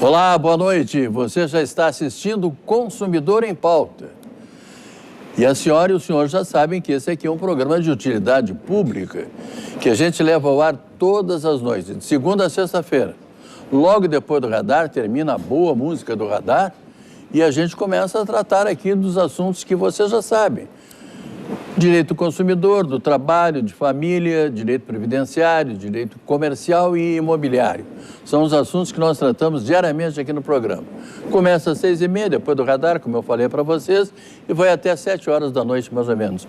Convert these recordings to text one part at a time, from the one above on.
Olá, boa noite. Você já está assistindo Consumidor em Pauta. E a senhora e o senhor já sabem que esse aqui é um programa de utilidade pública que a gente leva ao ar todas as noites, de segunda a sexta-feira. Logo depois do radar, termina a boa música do radar e a gente começa a tratar aqui dos assuntos que você já sabe. Direito do consumidor, do trabalho, de família, direito previdenciário, direito comercial e imobiliário. São os assuntos que nós tratamos diariamente aqui no programa. Começa às 6h30, depois do radar, como eu falei para vocês, e vai até às 7 horas da noite, mais ou menos,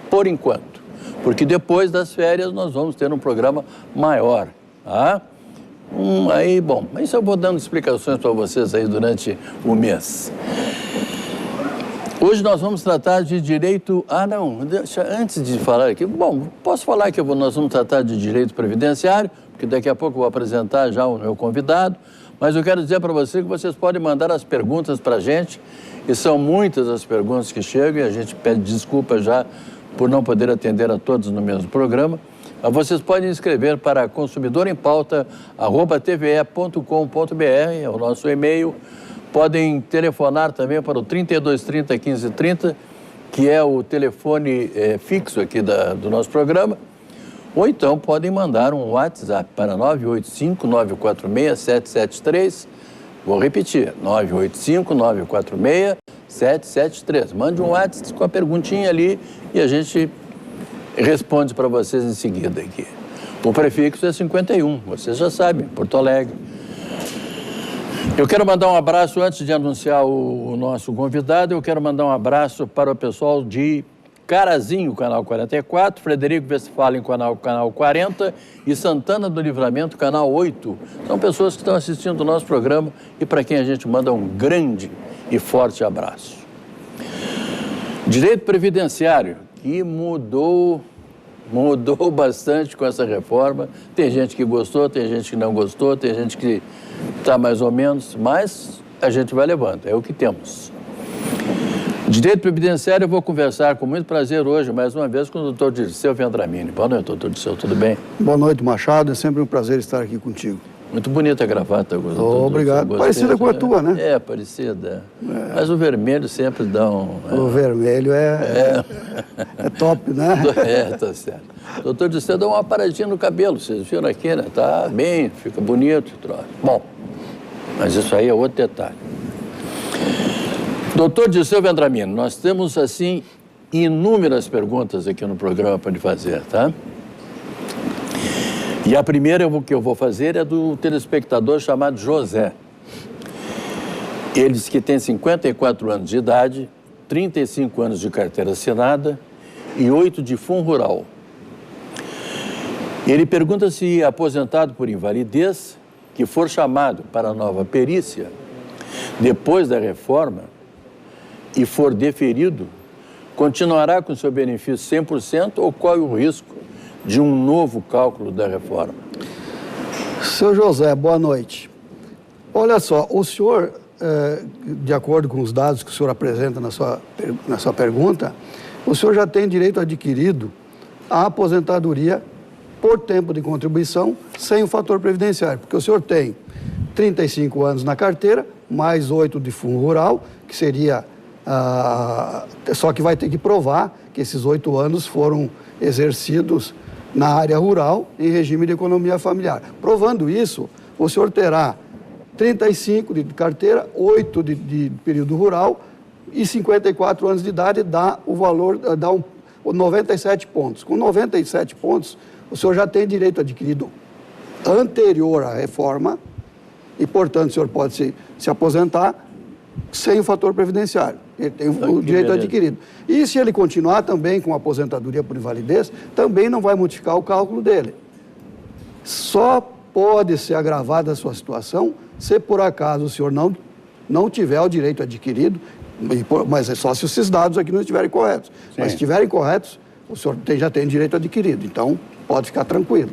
por enquanto. Porque depois das férias nós vamos ter um programa maior, tá? Bom, isso eu vou dando explicações para vocês aí durante o mês. Hoje nós vamos tratar de direito... antes de falar aqui... Bom, posso falar que nós vamos tratar de direito previdenciário, porque daqui a pouco eu vou apresentar já o meu convidado, mas eu quero dizer para você que vocês podem mandar as perguntas para a gente, e são muitas as perguntas que chegam, e a gente pede desculpa já por não poder atender a todos no mesmo programa. Mas vocês podem escrever para consumidoremPauta@tve.com.br, é o nosso e-mail. Podem telefonar também para o 3230 1530, que é o telefone fixo aqui do nosso programa. Ou então podem mandar um WhatsApp para 985-946-773. Vou repetir, 985-946-773. Mande um WhatsApp com a perguntinha ali e a gente responde para vocês em seguida aqui. O prefixo é 51, vocês já sabem, Porto Alegre. Eu quero mandar um abraço, antes de anunciar o nosso convidado, eu quero mandar um abraço para o pessoal de Carazinho, canal 44, Frederico Westphalen, canal 40 e Santana do Livramento, canal 8. São pessoas que estão assistindo o nosso programa e para quem a gente manda um grande e forte abraço. Direito previdenciário, que mudou bastante com essa reforma. Tem gente que gostou, tem gente que não gostou, tem gente que está mais ou menos, mas a gente vai levando, é o que temos. Direito previdenciário, eu vou conversar com muito prazer hoje, mais uma vez, com o doutor Dirceu Vendramini. Boa noite, doutor Dirceu, tudo bem? Boa noite, Machado, é sempre um prazer estar aqui contigo. Muito bonita a gravata, doutor. Obrigado. Parecida com a tua, né? É, parecida. É. Mas o vermelho sempre dá um... O vermelho é top, né? Tá certo. Doutor Dirceu dá uma paradinha no cabelo, vocês viram aqui, né? Tá bem, fica bonito. Bom, mas isso aí é outro detalhe. Doutor Dirceu Vendramini, nós temos, assim, inúmeras perguntas aqui no programa para lhe fazer, tá? E a primeira que eu vou fazer é do telespectador chamado José. Ele diz que tem 54 anos de idade, 35 anos de carteira assinada e 8 de fundo rural. Ele pergunta se aposentado por invalidez, que for chamado para a nova perícia, depois da reforma, e for deferido, continuará com seu benefício 100% ou corre o risco de um novo cálculo da reforma? Seu José, boa noite. Olha só, o senhor, de acordo com os dados que o senhor apresenta na sua pergunta, o senhor já tem direito adquirido à aposentadoria por tempo de contribuição sem o fator previdenciário, porque o senhor tem 35 anos na carteira, mais 8 de fundo rural, que seria... só que vai ter que provar que esses 8 anos foram exercidos na área rural, em regime de economia familiar. Provando isso, o senhor terá 35 de carteira, 8 de período rural e 54 anos de idade, dá o valor, dá 97 pontos. Com 97 pontos, o senhor já tem direito adquirido anterior à reforma e, portanto, o senhor pode se aposentar sem o fator previdenciário. Ele tem o direito adquirido. E se ele continuar também com aposentadoria por invalidez, também não vai modificar o cálculo dele. Só pode ser agravada a sua situação se por acaso o senhor não tiver o direito adquirido, mas é só se esses dados aqui não estiverem corretos. Sim. Mas se estiverem corretos, o senhor já tem direito adquirido. Então, pode ficar tranquilo.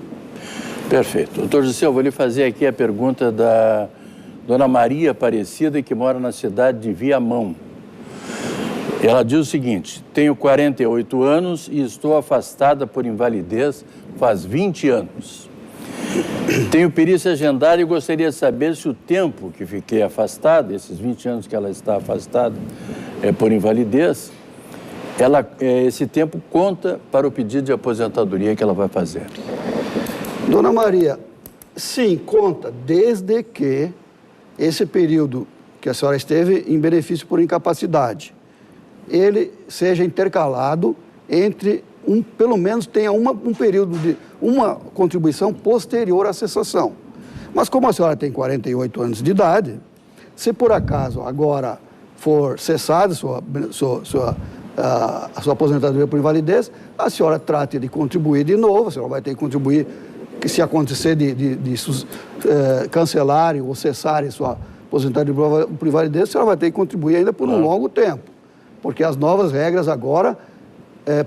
Perfeito. Doutor Dirceu, eu vou lhe fazer aqui a pergunta da Dona Maria Aparecida, que mora na cidade de Viamão. Ela diz o seguinte: tenho 48 anos e estou afastada por invalidez faz 20 anos. Tenho perícia agendada e gostaria de saber se o tempo que fiquei afastado, esses 20 anos que ela está afastada por invalidez, esse tempo conta para o pedido de aposentadoria que ela vai fazer. Dona Maria, sim, conta, desde que esse período que a senhora esteve em benefício por incapacidade, ele seja intercalado entre pelo menos tenha um período de uma contribuição posterior à cessação. Mas como a senhora tem 48 anos de idade, se por acaso agora for cessada a sua aposentadoria por invalidez, a senhora trate de contribuir de novo, a senhora vai ter que contribuir, que se acontecer de cancelarem ou cessarem sua aposentadoria por invalidez, a senhora vai ter que contribuir ainda por um longo tempo, porque as novas regras agora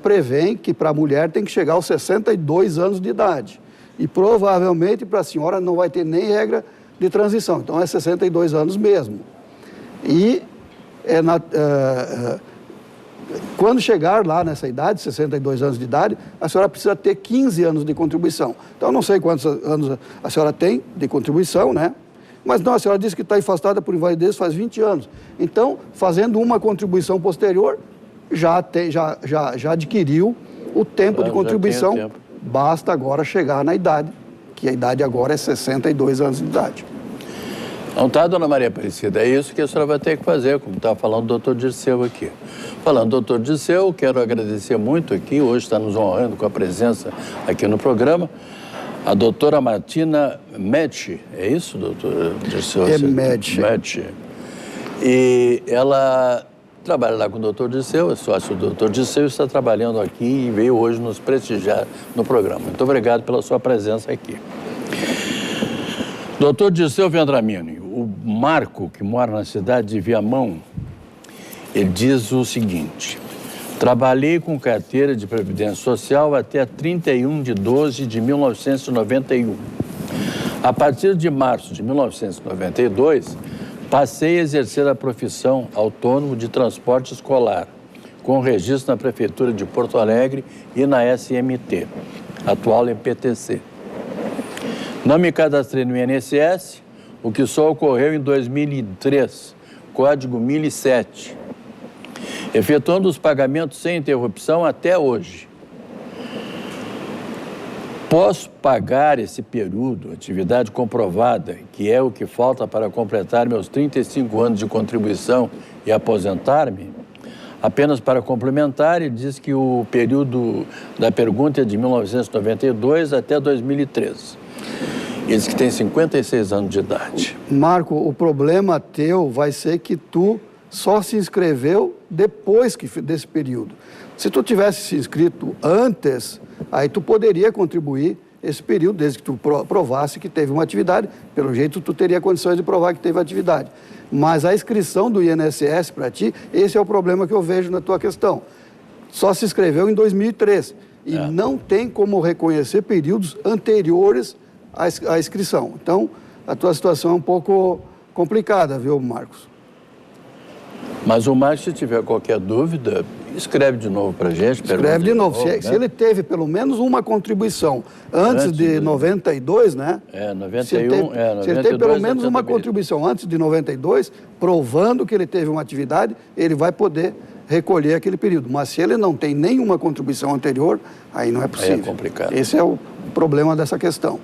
prevêem que para a mulher tem que chegar aos 62 anos de idade. E provavelmente para a senhora não vai ter nem regra de transição, então é 62 anos mesmo. E quando chegar lá nessa idade, 62 anos de idade, a senhora precisa ter 15 anos de contribuição. Então, não sei quantos anos a senhora tem de contribuição, né? Mas não, a senhora disse que está afastada por invalidez faz 20 anos. Então, fazendo uma contribuição posterior, já adquiriu o tempo de contribuição. Tempo. Basta agora chegar na idade, que a idade agora é 62 anos de idade. Não tá, dona Maria Aparecida? É isso que a senhora vai ter que fazer, como estava falando o doutor Dirceu aqui. Falando do doutor Dirceu, quero agradecer muito aqui, hoje está nos honrando com a presença aqui no programa, a doutora Martina Metsch, é isso, doutor Dirceu? É Metsch. E ela trabalha lá com o doutor Dirceu, é sócio do doutor Dirceu, está trabalhando aqui e veio hoje nos prestigiar no programa. Muito obrigado pela sua presença aqui. Doutor Dirceu Vendramini, o Marco, que mora na cidade de Viamão, ele diz o seguinte: trabalhei com carteira de Previdência Social até 31 de 12 de 1991. A partir de março de 1992, passei a exercer a profissão autônomo de transporte escolar, com registro na Prefeitura de Porto Alegre e na SMT, atual MPTC. Não me cadastrei no INSS, o que só ocorreu em 2003, código 1007, efetuando os pagamentos sem interrupção até hoje. Posso pagar esse período, atividade comprovada, que é o que falta para completar meus 35 anos de contribuição e aposentar-me? Apenas para complementar, ele diz que o período da pergunta é de 1992 até 2013. Ele diz que tem 56 anos de idade. Marco, o problema teu vai ser que tu só se inscreveu depois desse período. Se tu tivesse se inscrito antes, aí tu poderia contribuir esse período, desde que tu provasse que teve uma atividade. Pelo jeito, tu teria condições de provar que teve atividade. Mas a inscrição do INSS para ti, esse é o problema que eu vejo na tua questão. Só se inscreveu em 2003 e não tem como reconhecer períodos anteriores à inscrição. Então, a tua situação é um pouco complicada, viu, Marcos? Mas o Marcos, se tiver qualquer dúvida, escreve de novo para a gente. Escreve de novo. Se ele teve pelo menos uma contribuição antes de 92, né? 91. Se ele teve pelo menos uma contribuição antes de 92, provando que ele teve uma atividade, ele vai poder recolher aquele período. Mas se ele não tem nenhuma contribuição anterior, aí não é possível. Aí é complicado. Esse é o problema dessa questão.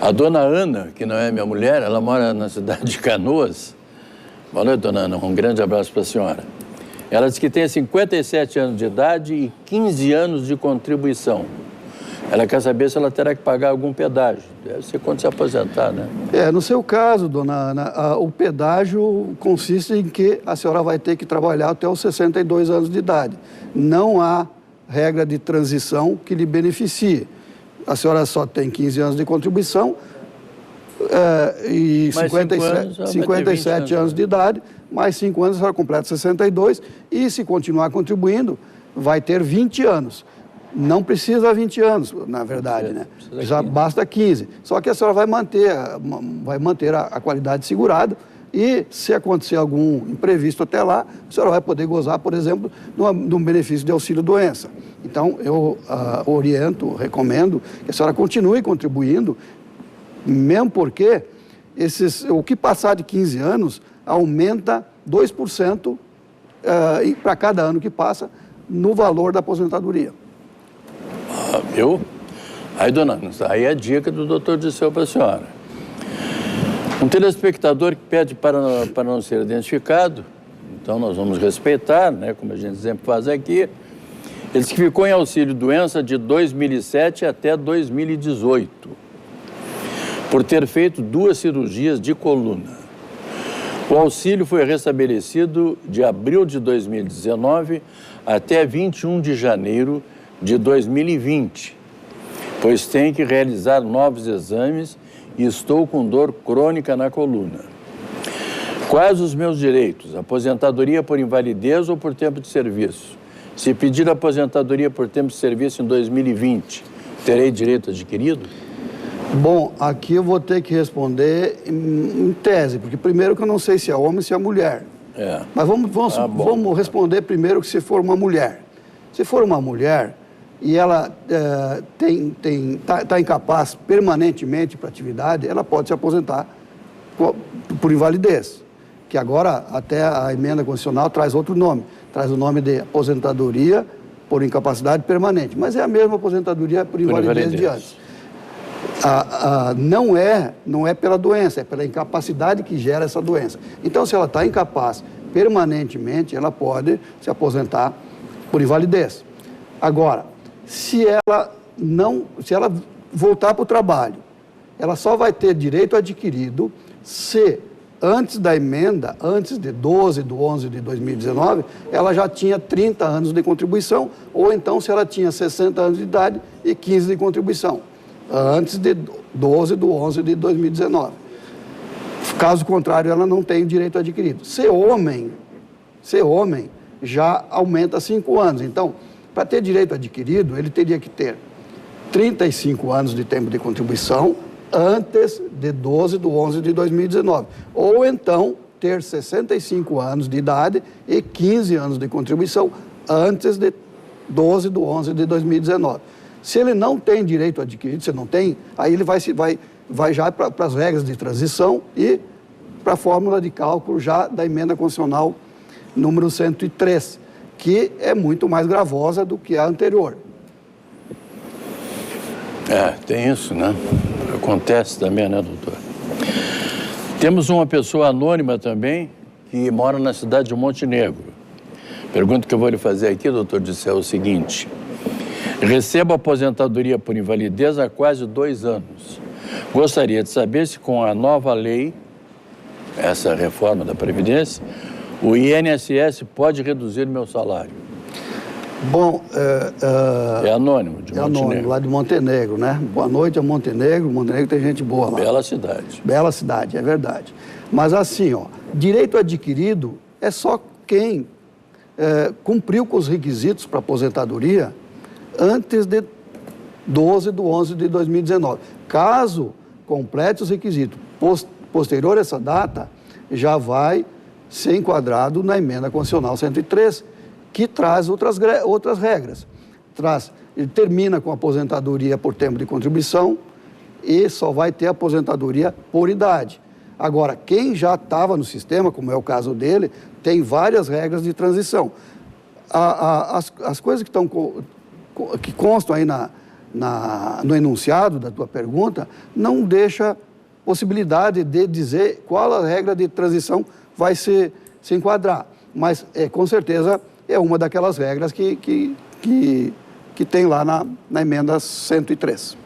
A dona Ana, que não é minha mulher, ela mora na cidade de Canoas. Boa noite, dona Ana. Um grande abraço para a senhora. Ela diz que tem 57 anos de idade e 15 anos de contribuição. Ela quer saber se ela terá que pagar algum pedágio. Deve ser quando se aposentar, né? No seu caso, dona Ana, o pedágio consiste em que a senhora vai ter que trabalhar até os 62 anos de idade. Não há regra de transição que lhe beneficie. A senhora só tem 15 anos de contribuição e 57 anos de idade, mais 5 anos a senhora completa 62 e se continuar contribuindo vai ter 20 anos. Não precisa 20 anos, na verdade, né? Já basta 15. Só que a senhora vai manter a qualidade segurada, E se acontecer algum imprevisto até lá, a senhora vai poder gozar, por exemplo, de um benefício de auxílio-doença. Então, eu oriento, recomendo que a senhora continue contribuindo, mesmo porque o que passar de 15 anos aumenta 2% para cada ano que passa no valor da aposentadoria. Viu? Aí, dona Ana, aí é a dica do doutor Dirceu para a senhora. Um telespectador que pede para não ser identificado, então nós vamos respeitar, né, como a gente sempre faz aqui. Ele disse que ficou em auxílio-doença de 2007 até 2018, por ter feito 2 cirurgias de coluna. O auxílio foi restabelecido de abril de 2019 até 21 de janeiro de 2020, pois tem que realizar novos exames e estou com dor crônica na coluna. Quais os meus direitos? Aposentadoria por invalidez ou por tempo de serviço? Se pedir aposentadoria por tempo de serviço em 2020, terei direito adquirido? Bom, aqui eu vou ter que responder em tese, porque primeiro que eu não sei se é homem ou se é mulher. Mas vamos responder primeiro que se for uma mulher. Se for uma mulher e ela está incapaz permanentemente para atividade, ela pode se aposentar por invalidez, que agora até a emenda constitucional traz outro nome, traz o nome de aposentadoria por incapacidade permanente, mas é a mesma aposentadoria por invalidez de antes. Não é pela doença, é pela incapacidade que gera essa doença. Então, se ela está incapaz permanentemente, ela pode se aposentar por invalidez. Agora, se ela voltar para o trabalho, ela só vai ter direito adquirido se, antes da emenda, antes de 12 de 11 de 2019, ela já tinha 30 anos de contribuição, ou então se ela tinha 60 anos de idade e 15 de contribuição, antes de 12 de 11 de 2019. Caso contrário, ela não tem direito adquirido. Ser homem já aumenta 5 anos. Então, para ter direito adquirido, ele teria que ter 35 anos de tempo de contribuição antes de 12 de 11 de 2019. Ou então, ter 65 anos de idade e 15 anos de contribuição antes de 12 de 11 de 2019. Se ele não tem direito adquirido, se não tem, aí ele vai já para as regras de transição e para a fórmula de cálculo já da emenda constitucional número 103, que é muito mais gravosa do que a anterior. Tem isso, né? Acontece também, né, doutor? Temos uma pessoa anônima também que mora na cidade de Montenegro. Pergunta que eu vou lhe fazer aqui, doutor Dirceu, é o seguinte: recebo aposentadoria por invalidez há quase 2 anos. Gostaria de saber se com a nova lei, essa reforma da Previdência, o INSS pode reduzir meu salário. Bom, é anônimo, de Montenegro. É anônimo, lá de Montenegro, né? Boa noite a Montenegro. Montenegro tem gente boa lá. Bela cidade. Bela cidade, é verdade. Mas assim, direito adquirido é só quem cumpriu com os requisitos para aposentadoria antes de 12 de 11 de 2019. Caso complete os requisitos posterior a essa data, já vai ser enquadrado na emenda constitucional 103, que traz outras regras. Ele termina com aposentadoria por tempo de contribuição e só vai ter aposentadoria por idade. Agora, quem já estava no sistema, como é o caso dele, tem várias regras de transição. As coisas que constam aí no enunciado da tua pergunta não deixa possibilidade de dizer qual a regra de transição vai se enquadrar. Mas, com certeza, é uma daquelas regras que tem lá na emenda 103.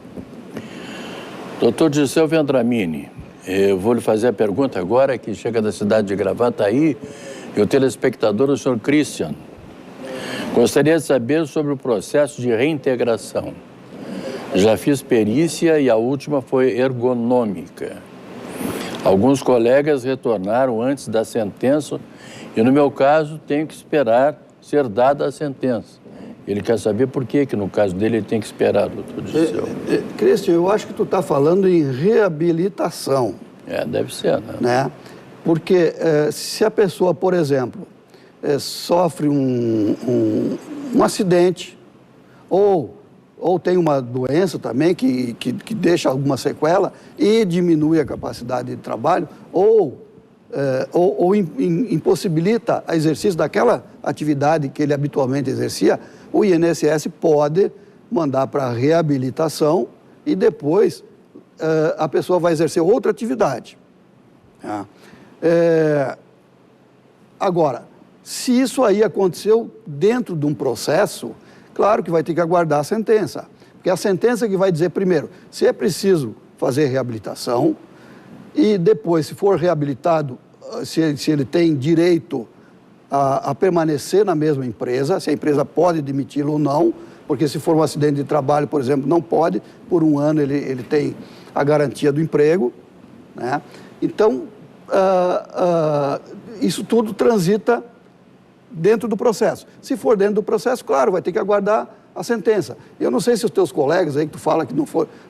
Doutor Dirceu Vendramini, eu vou lhe fazer a pergunta agora, que chega da cidade de Gravataí, e o telespectador, o senhor Christian. Gostaria de saber sobre o processo de reintegração. Já fiz perícia e a última foi ergonômica. Alguns colegas retornaram antes da sentença e, no meu caso, tenho que esperar ser dada a sentença. Ele quer saber por que no caso dele, ele tem que esperar, doutor Dirceu. Cristian, eu acho que tu está falando em reabilitação. Deve ser, né? Porque se a pessoa, por exemplo, sofre um acidente ou tem uma doença também que deixa alguma sequela e diminui a capacidade de trabalho ou impossibilita o exercício daquela atividade que ele habitualmente exercia, o INSS pode mandar para reabilitação e depois a pessoa vai exercer outra atividade. Agora, se isso aí aconteceu dentro de um processo, claro que vai ter que aguardar a sentença. Porque é a sentença que vai dizer, primeiro, se é preciso fazer reabilitação e depois, se for reabilitado, se ele tem direito a permanecer na mesma empresa, se a empresa pode demiti-lo ou não, porque se for um acidente de trabalho, por exemplo, não pode, por um ano ele tem a garantia do emprego, né? Então, isso tudo transita dentro do processo. Se for dentro do processo, claro, vai ter que aguardar a sentença. Eu não sei se os teus colegas aí que tu fala que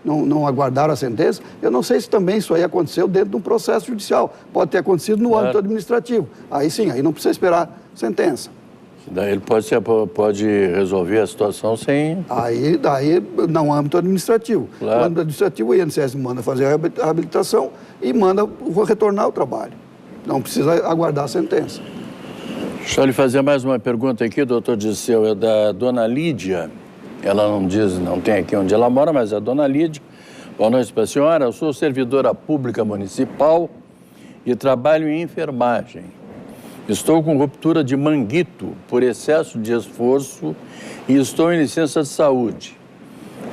não aguardaram a sentença, eu não sei se também isso aí aconteceu dentro de um processo judicial. Pode ter acontecido no âmbito administrativo. Aí sim, aí não precisa esperar sentença. Daí ele pode resolver a situação sem... Aí no âmbito administrativo. Claro. No âmbito administrativo, o INSS manda fazer a reabilitação e manda retornar ao trabalho. Não precisa aguardar a sentença. Deixa eu lhe fazer mais uma pergunta aqui, doutor Dirceu, é da dona Lídia. Ela não diz, não tem aqui onde ela mora, mas é a dona Lídia. Boa noite para a senhora. Eu sou servidora pública municipal e trabalho em enfermagem. Estou com ruptura de manguito por excesso de esforço e estou em licença de saúde.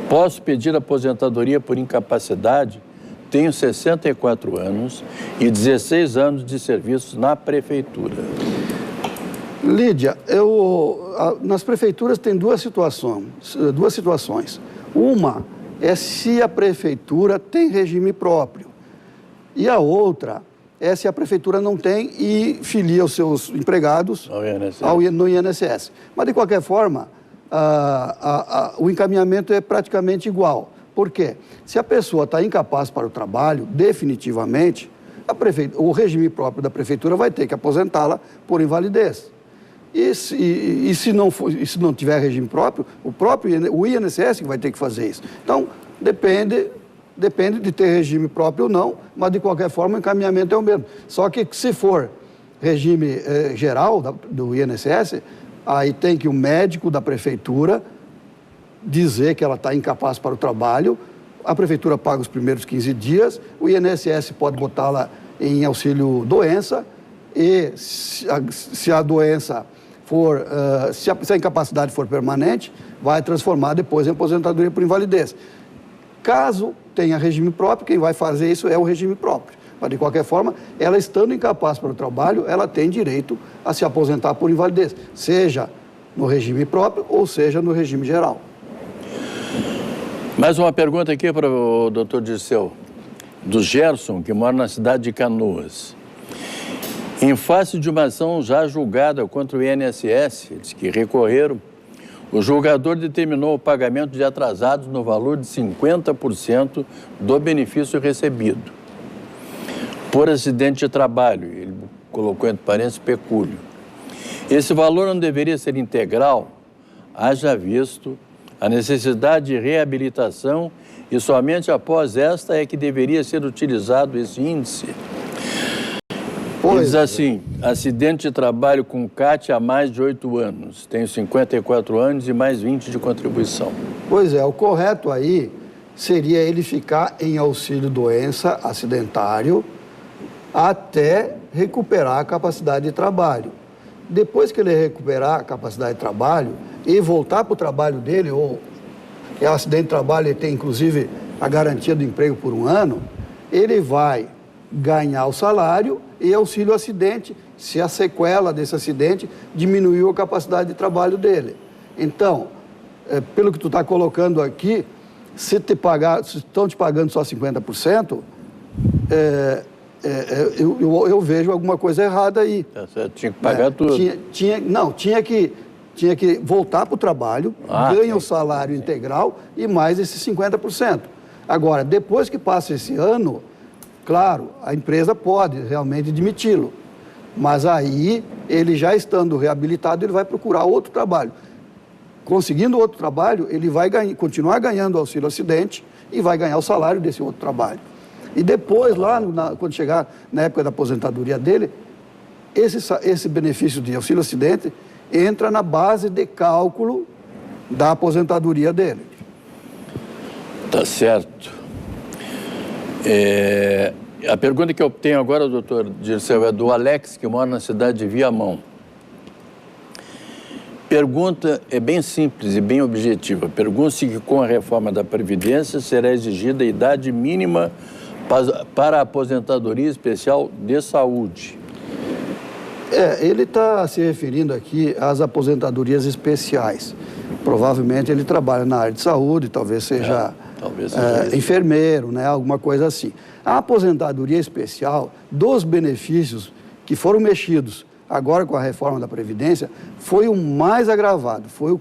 Posso pedir aposentadoria por incapacidade? Tenho 64 anos e 16 anos de serviço na prefeitura. Lídia, nas prefeituras tem duas situações. Uma é se a prefeitura tem regime próprio e a outra é se a prefeitura não tem e filia os seus empregados no INSS. Mas, de qualquer forma, o encaminhamento é praticamente igual. Por quê? Se a pessoa está incapaz para o trabalho, definitivamente, o regime próprio da prefeitura vai ter que aposentá-la por invalidez. E se não tiver regime próprio, o INSS que vai ter que fazer isso. Então, depende de ter regime próprio ou não, mas de qualquer forma o encaminhamento é o mesmo. Só que se for regime geral do INSS, aí tem que o médico da prefeitura dizer que ela está incapaz para o trabalho, a prefeitura paga os primeiros 15 dias, o INSS pode botá-la em auxílio doença e se a doença for, se a incapacidade for permanente, vai transformar depois em aposentadoria por invalidez. Caso tenha regime próprio, quem vai fazer isso é o regime próprio. Mas, de qualquer forma, ela estando incapaz para o trabalho, ela tem direito a se aposentar por invalidez, seja no regime próprio ou seja no regime geral. Mais uma pergunta aqui para o doutor Dirceu, do Gerson, que mora na cidade de Canoas. Em face de uma ação já julgada contra o INSS, eles que recorreram, o julgador determinou o pagamento de atrasados no valor de 50% do benefício recebido por acidente de trabalho. Ele colocou entre parênteses pecúlio. Esse valor não deveria ser integral, haja visto a necessidade de reabilitação e somente após esta é que deveria ser utilizado esse índice. Diz assim, acidente de trabalho com CAT há mais de 8 anos. Tenho 54 anos e mais 20 de contribuição. Pois é, o correto aí seria ele ficar em auxílio doença acidentário até recuperar a capacidade de trabalho. Depois que ele recuperar a capacidade de trabalho e voltar para o trabalho dele, ou é um acidente de trabalho, ele tem inclusive a garantia do emprego por um ano, ele vai ganhar o salário e auxílio acidente, se a sequela desse acidente diminuiu a capacidade de trabalho dele. Então, pelo que tu está colocando aqui, se estão te pagando só 50%, eu vejo alguma coisa errada aí. Tinha que pagar tudo. Tinha que voltar para o trabalho, ganha o salário integral e mais esses 50%. Agora, depois que passa esse ano, Claro, a empresa pode realmente demiti-lo, mas aí, ele já estando reabilitado, ele vai procurar outro trabalho. Conseguindo outro trabalho, ele vai continuar ganhando o auxílio acidente e vai ganhar o salário desse outro trabalho. E depois, lá, quando chegar na época da aposentadoria dele, esse benefício de auxílio acidente entra na base de cálculo da aposentadoria dele. Tá certo. A pergunta que eu tenho agora, doutor Dirceu, é do Alex, que mora na cidade de Viamão. Pergunta é bem simples e bem objetiva. Pergunta-se que com a reforma da Previdência será exigida a idade mínima para a aposentadoria especial de saúde. Ele está se referindo aqui às aposentadorias especiais. Provavelmente ele trabalha na área de saúde, talvez seja enfermeiro, né, alguma coisa assim. A aposentadoria especial, dos benefícios que foram mexidos agora com a reforma da Previdência, foi o mais agravado, foi o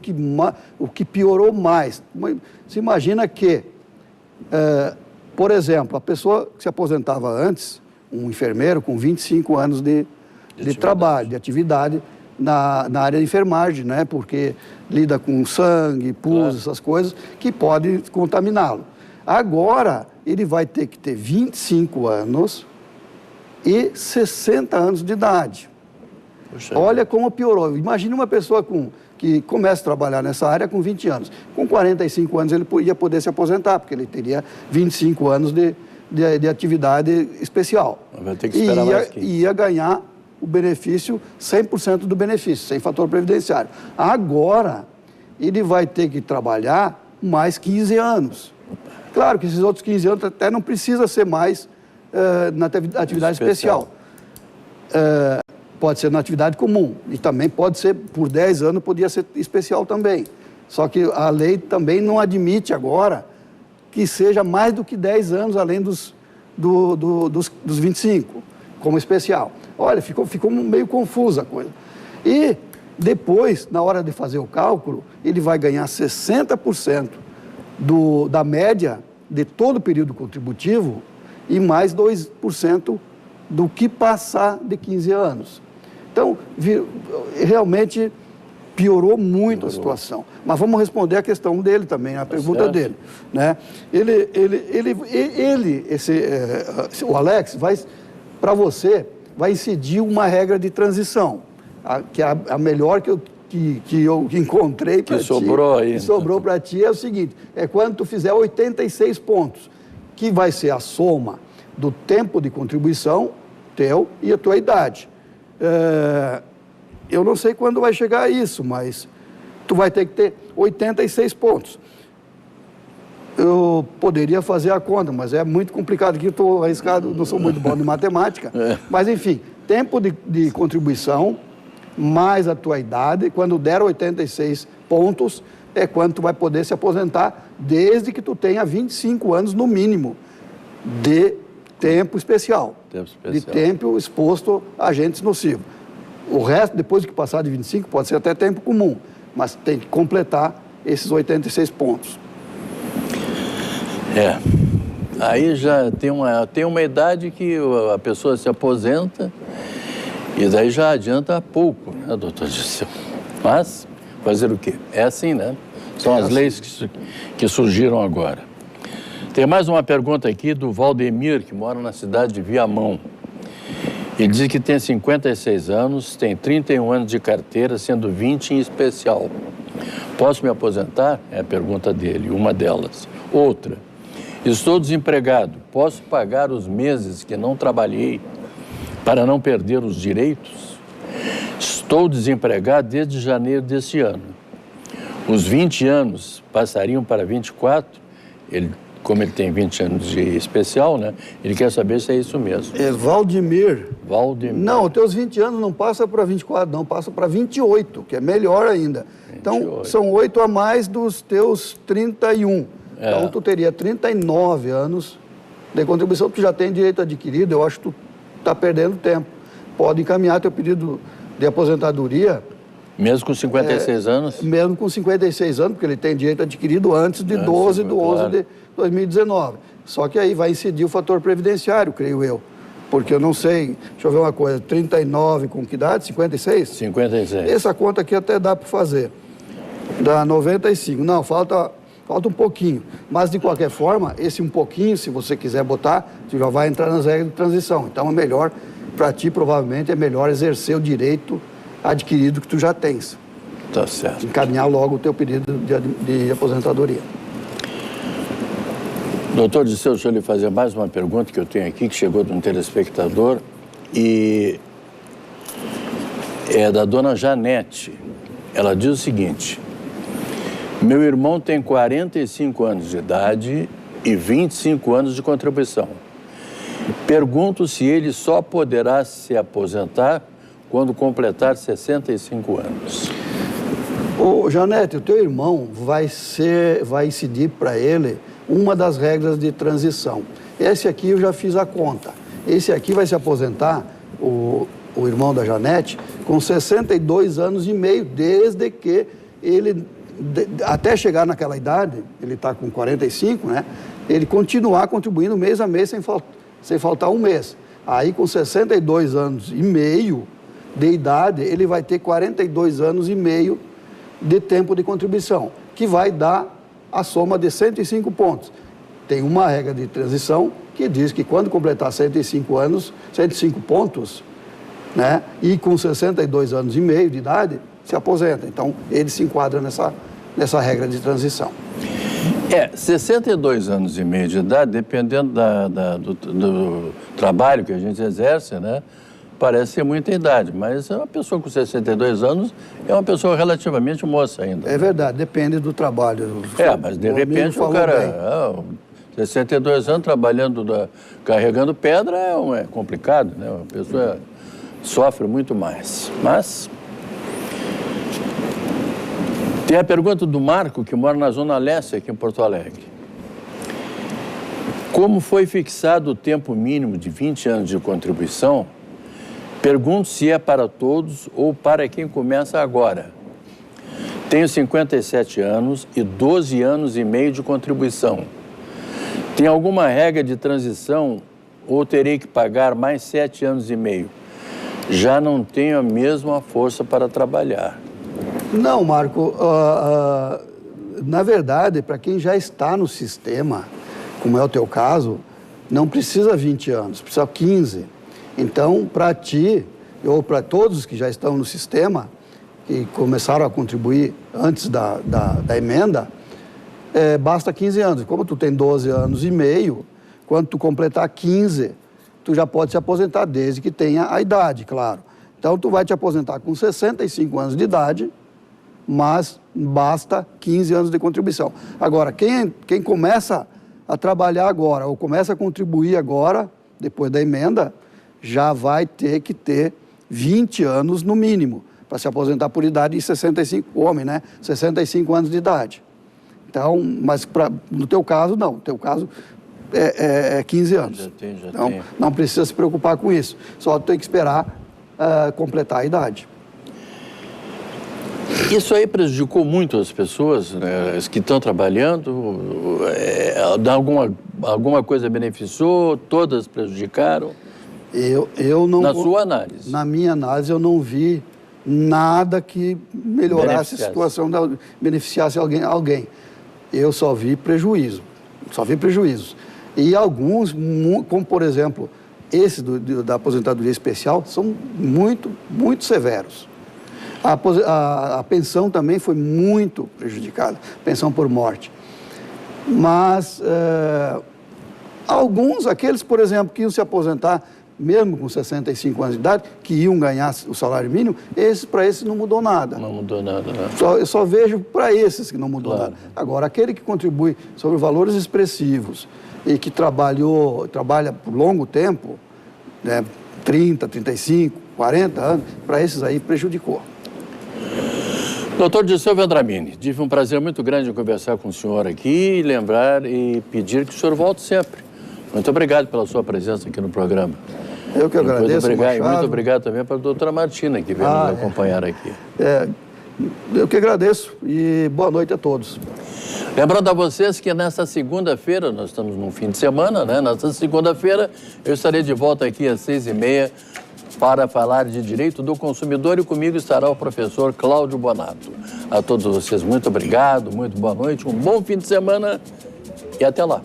que piorou mais. Se imagina que, por exemplo, a pessoa que se aposentava antes, um enfermeiro com 25 anos de trabalho, de atividade na área de enfermagem, né? Porque lida com sangue, pus, essas coisas, que pode contaminá-lo. Agora, ele vai ter que ter 25 anos e 60 anos de idade. Poxa. Olha como piorou. Imagine uma pessoa que começa a trabalhar nessa área com 20 anos. Com 45 anos ele ia poder se aposentar, porque ele teria 25 anos de atividade especial. Vai ter que esperar mais 15. Ia ganhar o benefício, 100% do benefício, sem fator previdenciário. Agora, ele vai ter que trabalhar mais 15 anos. Claro que esses outros 15 anos até não precisa ser mais na atividade especial. Pode ser na atividade comum. E também pode ser, por 10 anos, podia ser especial também. Só que a lei também não admite agora que seja mais do que 10 anos, além dos 25, como especial. Olha, ficou meio confusa a coisa. E depois, na hora de fazer o cálculo, ele vai ganhar 60% da média de todo o período contributivo e mais 2% do que passar de 15 anos. Então, realmente piorou muito a situação. Mas vamos responder a questão dele também, a pergunta dele, né? O Alex, para você, vai incidir uma regra de transição, que é a melhor que eu encontrei para ti. Que sobrou para ti é o seguinte, é quando tu fizer 86 pontos, que vai ser a soma do tempo de contribuição teu e a tua idade. Eu não sei quando vai chegar a isso, mas tu vai ter que ter 86 pontos. Eu poderia fazer a conta, mas é muito complicado, aqui eu estou arriscado, não sou muito bom de matemática. Mas, enfim, tempo de contribuição, mais a tua idade, quando der 86 pontos, é quando tu vai poder se aposentar, desde que tu tenha 25 anos, no mínimo, de tempo especial. De tempo exposto a agentes nocivos. O resto, depois que passar de 25, pode ser até tempo comum, mas tem que completar esses 86 pontos. Aí já tem uma idade que a pessoa se aposenta e daí já adianta pouco, né, doutor Dirceu? Mas fazer o quê? É assim, né? São as leis que surgiram agora. Tem mais uma pergunta aqui do Valdemir, que mora na cidade de Viamão. Ele diz que tem 56 anos, tem 31 anos de carteira, sendo 20 em especial. Posso me aposentar? É a pergunta dele, uma delas. Outra, estou desempregado, posso pagar os meses que não trabalhei para não perder os direitos? Estou desempregado desde janeiro deste ano. Os 20 anos passariam para 24? Como ele tem 20 anos de especial, né? Ele quer saber se é isso mesmo. Valdemir. Não, os teus 20 anos não passa para 24, não, passa para 28, que é melhor ainda. 28. Então, são 8 a mais dos teus 31. Então, tu teria 39 anos de contribuição, tu já tem direito adquirido, eu acho que tu está perdendo tempo. Pode encaminhar teu pedido de aposentadoria Mesmo com 56 anos? Mesmo com 56 anos, porque ele tem direito adquirido antes de 12 de 11 de 2019. Só que aí vai incidir o fator previdenciário, creio eu. Porque eu não sei, deixa eu ver uma coisa, 39 com que idade? 56? 56. Essa conta aqui até dá para fazer. Dá 95. Não, falta um pouquinho. Mas, de qualquer forma, esse um pouquinho, se você quiser botar, você já vai entrar nas regras de transição. Então, é melhor, para ti, provavelmente, é melhor exercer o direito adquirido que tu já tens. Tá certo. Encaminhar logo o teu pedido de aposentadoria. Doutor Disseu, deixa eu lhe fazer mais uma pergunta que eu tenho aqui, que chegou de um telespectador, e é da dona Janete. Ela diz o seguinte: meu irmão tem 45 anos de idade e 25 anos de contribuição. Pergunto se ele só poderá se aposentar quando completar 65 anos. Ô, Janete, o teu irmão vai incidir para ele uma das regras de transição. Esse aqui eu já fiz a conta. Esse aqui vai se aposentar, o irmão da Janete, com 62 anos e meio, desde que ele, até chegar naquela idade, ele está com 45, né? Ele continuar contribuindo mês a mês sem faltar um mês. Aí, com 62 anos e meio de idade, ele vai ter 42 anos e meio de tempo de contribuição, que vai dar a soma de 105 pontos. Tem uma regra de transição que diz que quando completar 105 pontos, né, e com 62 anos e meio de idade, se aposenta. Então, ele se enquadra nessa regra de transição. 62 anos e meio de idade, dependendo do trabalho que a gente exerce, né, parece ser muita idade, mas uma pessoa com 62 anos é uma pessoa relativamente moça ainda. É verdade, depende do trabalho. Mas de repente o cara, 62 anos trabalhando, carregando pedra é complicado, né? A pessoa sofre muito mais. Mas tem a pergunta do Marco, que mora na Zona Leste, aqui em Porto Alegre. Como foi fixado o tempo mínimo de 20 anos de contribuição? Pergunto se é para todos ou para quem começa agora. Tenho 57 anos e 12 anos e meio de contribuição. Tem alguma regra de transição ou terei que pagar mais 7 anos e meio? Já não tenho a mesma força para trabalhar. Não, Marco. Na verdade, para quem já está no sistema, como é o teu caso, não precisa 20 anos, precisa 15. Então, para ti, ou para todos que já estão no sistema, que começaram a contribuir antes da emenda, basta 15 anos. Como tu tem 12 anos e meio, quando tu completar 15, tu já pode se aposentar, desde que tenha a idade, claro. Então, tu vai te aposentar com 65 anos de idade, mas basta 15 anos de contribuição. Agora, quem começa a trabalhar agora, ou começa a contribuir agora, depois da emenda, já vai ter que ter 20 anos no mínimo, para se aposentar por idade de 65, homem, né? 65 anos de idade. Então, mas no teu caso, não. No teu caso, é 15 anos. Já tem. Não precisa se preocupar com isso. Só tem que esperar completar a idade. Isso aí prejudicou muito as pessoas, né, as que estão trabalhando? Alguma coisa beneficiou? Todas prejudicaram? Eu não... Na sua análise? Na minha análise, eu não vi nada que melhorasse a situação, beneficiasse alguém. Eu só vi prejuízo. E alguns, como por exemplo, esse da aposentadoria especial, são muito, muito severos. A pensão também foi muito prejudicada, pensão por morte. Mas aqueles, por exemplo, que iam se aposentar mesmo com 65 anos de idade, que iam ganhar o salário mínimo, para esses não mudou nada. Não mudou nada, né? Eu só vejo para esses que não mudou nada. Agora, aquele que contribui sobre valores expressivos e que trabalha por longo tempo, né, 30, 35, 40 anos, para esses aí prejudicou. Doutor Disseu Vendramini, tive um prazer muito grande em conversar com o senhor aqui, lembrar e pedir que o senhor volte sempre. Muito obrigado pela sua presença aqui no programa. Eu que agradeço, muito obrigado também para a doutora Martina, que veio nos acompanhar aqui. Eu que agradeço e boa noite a todos. Lembrando a vocês que nessa segunda-feira, nós estamos num fim de semana, né? Nessa segunda-feira eu estarei de volta aqui às 6h30 para falar de direito do consumidor e comigo estará o professor Cláudio Bonato. A todos vocês, muito obrigado, muito boa noite, um bom fim de semana e até lá.